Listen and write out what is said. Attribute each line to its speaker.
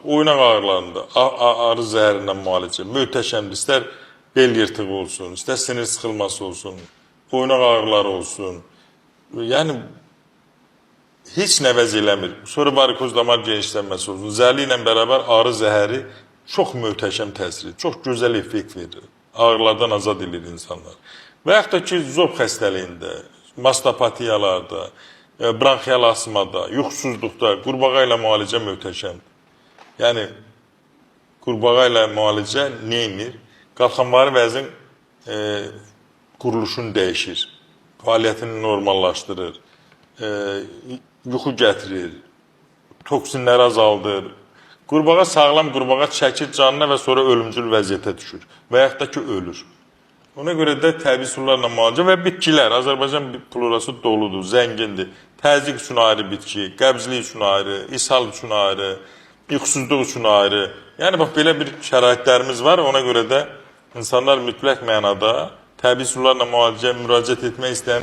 Speaker 1: Oynaq ağrılarında arı zəhərindən müalicə möhtəşəmdir. İstər bel yırtığı olsun, istər sinir sıxılması olsun, oynaq ağrıları olsun. Yəni heç nəvəz eləmir. Sonra varikoz damar genişlənməsi olsun. Zərli ilə bərabər arı zəhəri çox möhtəşəm təsir edir. Çox gözəl effekt verir. Ağrılardan azad edir insanlar. Və yaxud da ki, zob xəstəliyində, mastopatiyalarda, bronxial asmada, yuxusuzluqda qurbağa ilə müalicə möhtəşəmdir. Yəni, qurbağa ilə müalicə neyinir? Qalxanvari vəzin quruluşunu dəyişir, fəaliyyətini normallaşdırır, yuxu gətirir, toksinləri azaldır. Qurbağa sağlam qurbağa çəkir canına və sonra ölümcül vəziyyətə düşür və yaxud da ki, ölür. Ona görə də təbii sularla müalicə və bitkilər. Azərbaycan florası doludur, zəngindir. Təzyiq üçün ayrı bitki, qəbzlik üçün ayrı, ishal üçün ayrı, yuxusuzluq üçün ayrı. Yəni, bax, belə bir şəraitlərimiz var. Ona görə də insanlar mütləq mənada təbii sularla müalicəyə müraciət etmək istəyən